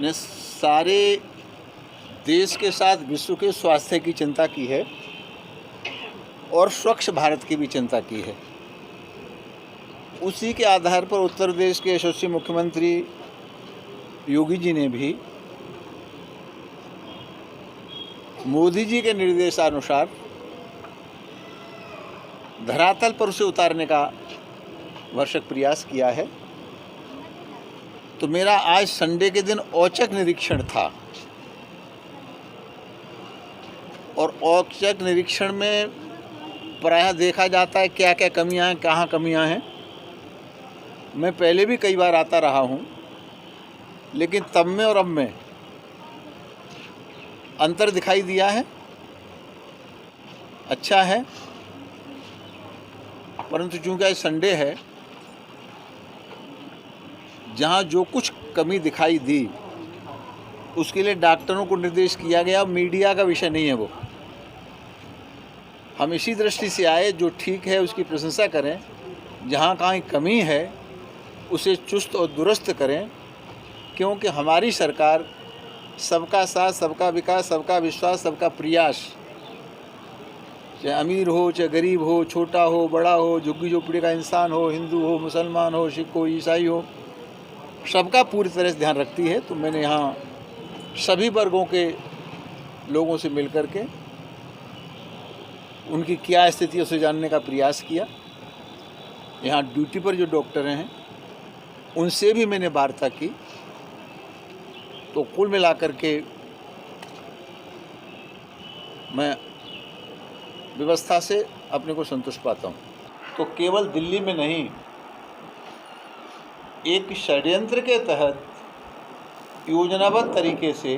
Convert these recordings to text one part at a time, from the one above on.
ने सारे देश के साथ विश्व के स्वास्थ्य की चिंता की है और स्वच्छ भारत की भी चिंता की है। उसी के आधार पर उत्तर प्रदेश के यशस्वी मुख्यमंत्री योगी जी ने भी मोदी जी के निर्देशानुसार धरातल पर उसे उतारने का भरसक प्रयास किया है। तो मेरा आज संडे के दिन औचक निरीक्षण था और औचक निरीक्षण में प्रायः देखा जाता है क्या क्या कमियां हैं, कहाँ कमियां हैं। मैं पहले भी कई बार आता रहा हूं, लेकिन तब में और अब में अंतर दिखाई दिया है। अच्छा है, परंतु चूंकि आज संडे है, जहां जो कुछ कमी दिखाई दी उसके लिए डॉक्टरों को निर्देश किया गया। मीडिया का विषय नहीं है वो। हम इसी दृष्टि से आए, जो ठीक है उसकी प्रशंसा करें, जहाँ कहीं कमी है उसे चुस्त और दुरुस्त करें, क्योंकि हमारी सरकार सबका साथ, सबका विकास, सबका विश्वास, सबका प्रयास, चाहे अमीर हो चाहे गरीब हो, छोटा हो बड़ा हो, झुग्गी झोपड़ी का इंसान हो, हिंदू हो मुसलमान हो, सिख हो ईसाई हो, सबका पूरी तरह से ध्यान रखती है। तो मैंने यहाँ सभी वर्गों के लोगों से मिलकर के उनकी क्या स्थिति है उसे जानने का प्रयास किया। यहाँ ड्यूटी पर जो डॉक्टर हैं उनसे भी मैंने वार्ता की। तो कुल मिलाकर के मैं व्यवस्था से अपने को संतुष्ट पाता हूँ। तो केवल दिल्ली में नहीं, एक षड्यंत्र के तहत योजनाबद्ध तरीके से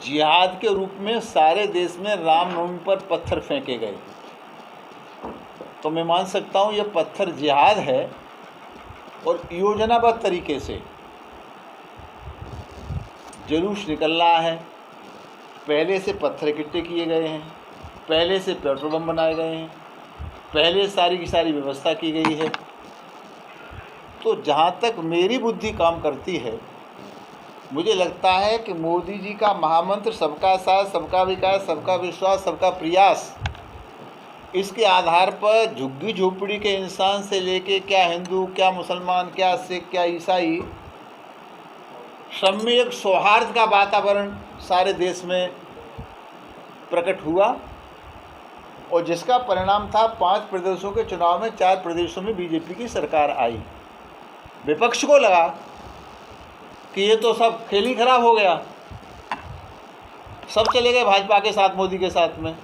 जिहाद के रूप में सारे देश में रामनवमी पर पत्थर फेंके गए। तो मैं मान सकता हूँ यह पत्थर जिहाद है और योजनाबद्ध तरीके से जुलूस निकल रहा है। पहले से पत्थर इकट्ठे किए गए हैं, पहले से पेट्रोल बम बनाए गए हैं, पहले सारी की सारी व्यवस्था की गई है। तो जहाँ तक मेरी बुद्धि काम करती है, मुझे लगता है कि मोदी जी का महामंत्र सबका साथ, सबका विकास, सबका विश्वास, सबका प्रयास, इसके आधार पर झुग्गी झोपड़ी के इंसान से लेके क्या हिंदू, क्या मुसलमान, क्या सिख, क्या ईसाई, सब में एक सौहार्द का वातावरण सारे देश में प्रकट हुआ। और जिसका परिणाम था 5 प्रदेशों के चुनाव में 4 प्रदेशों में बीजेपी की सरकार आई। विपक्ष को लगा कि ये तो सब खेल ही खराब हो गया, सब चले गए भाजपा के साथ, मोदी के साथ में।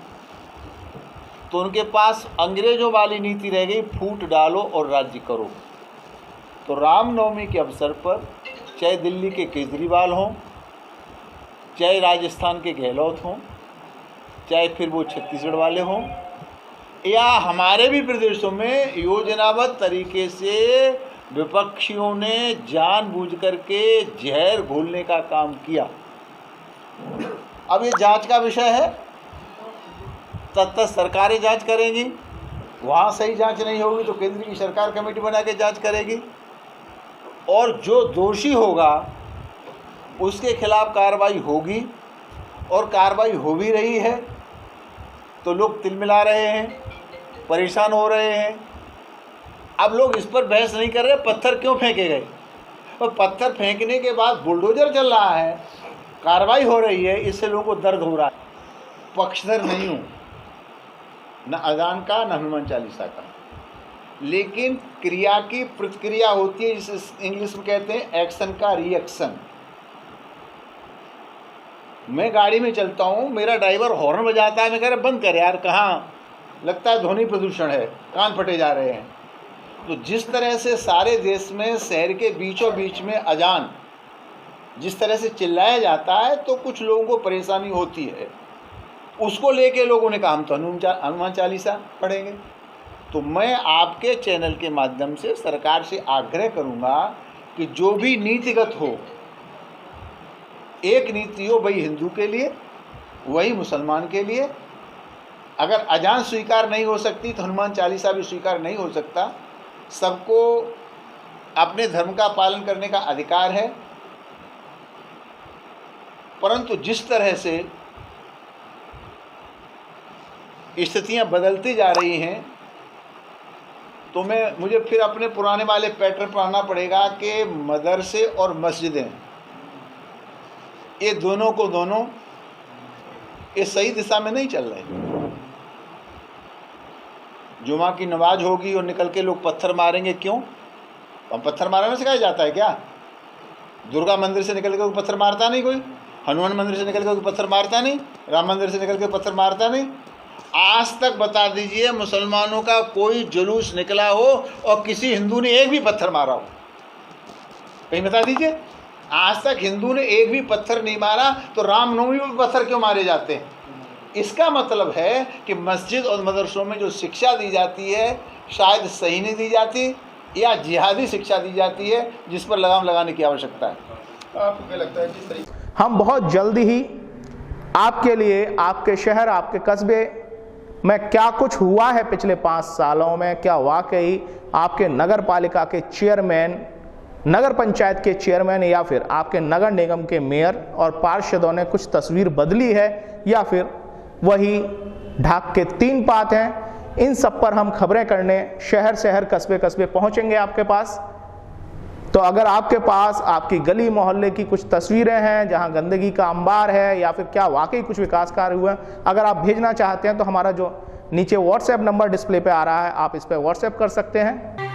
तो उनके पास अंग्रेजों वाली नीति रह गई, फूट डालो और राज्य करो। तो रामनवमी के अवसर पर चाहे दिल्ली के केजरीवाल हों, चाहे राजस्थान के गहलोत हों, चाहे फिर वो छत्तीसगढ़ वाले हों, या हमारे भी प्रदेशों में योजनाबद्ध तरीके से विपक्षियों ने जानबूझ करके जहर घोलने का काम किया। अब ये जांच का विषय है, तब सरकारें जांच करेंगी। वहाँ सही जांच नहीं होगी तो केंद्र की सरकार कमेटी बना के जांच करेगी, और जो दोषी होगा उसके खिलाफ कार्रवाई होगी, और कार्रवाई हो भी रही है। तो लोग तिलमिला रहे हैं, परेशान हो रहे हैं। अब लोग इस पर बहस नहीं कर रहे पत्थर क्यों फेंके गए, और पत्थर फेंकने के बाद बुलडोजर चल रहा है, कार्रवाई हो रही है, इससे लोगों को दर्द हो रहा है। पक्षधर नहीं हूँ, न अजान का न हनुमान चालीसा का, लेकिन क्रिया की प्रतिक्रिया होती है, जिसे इंग्लिश में कहते हैं एक्शन का रिएक्शन। मैं गाड़ी में चलता हूँ, मेरा ड्राइवर हॉर्न बजाता है, मैं कह रहा बंद कर यार, कहाँ, लगता है ध्वनि प्रदूषण है, कान फटे जा रहे हैं। तो जिस तरह से सारे देश में शहर के बीचों बीच में अजान जिस तरह से चिल्लाया जाता है, तो कुछ लोगों को परेशानी होती है। उसको लेके लोगों ने कहा हम तो हनुमान चालीसा पढ़ेंगे। तो मैं आपके चैनल के माध्यम से सरकार से आग्रह करूंगा कि जो भी नीतिगत हो, एक नीति हो, वही हिंदू के लिए, वही मुसलमान के लिए। अगर अजान स्वीकार नहीं हो सकती तो हनुमान चालीसा भी स्वीकार नहीं हो सकता। सबको अपने धर्म का पालन करने का अधिकार है, परंतु जिस तरह से स्थितियां बदलती जा रही हैं तो मुझे फिर अपने पुराने वाले पैटर्न पर आना पड़ेगा कि मदरसे और मस्जिदें ये दोनों को दोनों ये सही दिशा में नहीं चल रहे। जुमा की नमाज होगी और निकल के लोग पत्थर मारेंगे, क्यों? हम पत्थर मारना सिखाया जाता है क्या? दुर्गा मंदिर से निकल के कोई पत्थर मारता नहीं, कोई हनुमान मंदिर से निकल के कोई पत्थर मारता नहीं, राम मंदिर से निकल के पत्थर मारता नहीं। आज तक बता दीजिए मुसलमानों का कोई जुलूस निकला हो और किसी हिंदू ने एक भी पत्थर मारा हो? कहीं बता दीजिए। आज तक हिंदू ने एक भी पत्थर नहीं मारा, तो रामनवमी में पत्थर क्यों मारे जाते हैं? इसका मतलब है कि मस्जिद और मदरसों में जो शिक्षा दी जाती है शायद सही नहीं दी जाती, या जिहादी शिक्षा दी जाती है जिस पर लगाम लगाने की आवश्यकता है। आपको क्या लगता है किस तरीके? हम बहुत जल्दी ही आपके लिए, आपके शहर, आपके कस्बे में क्या कुछ हुआ है पिछले 5 सालों में, क्या वाकई आपके नगर पालिका के चेयरमैन, नगर पंचायत के चेयरमैन या फिर आपके नगर निगम के मेयर और पार्षदों ने कुछ तस्वीर बदली है, या फिर वही ढाक के 3 पात हैं। इन सब पर हम खबरें करने शहर शहर कस्बे कस्बे पहुंचेंगे आपके पास। तो अगर आपके पास आपकी गली मोहल्ले की कुछ तस्वीरें हैं जहां गंदगी का अंबार है या फिर क्या वाकई कुछ विकास कार्य हुए हैं, अगर आप भेजना चाहते हैं तो हमारा जो नीचे व्हाट्सएप नंबर डिस्प्ले पे आ रहा है, आप इस पर व्हाट्सएप कर सकते हैं।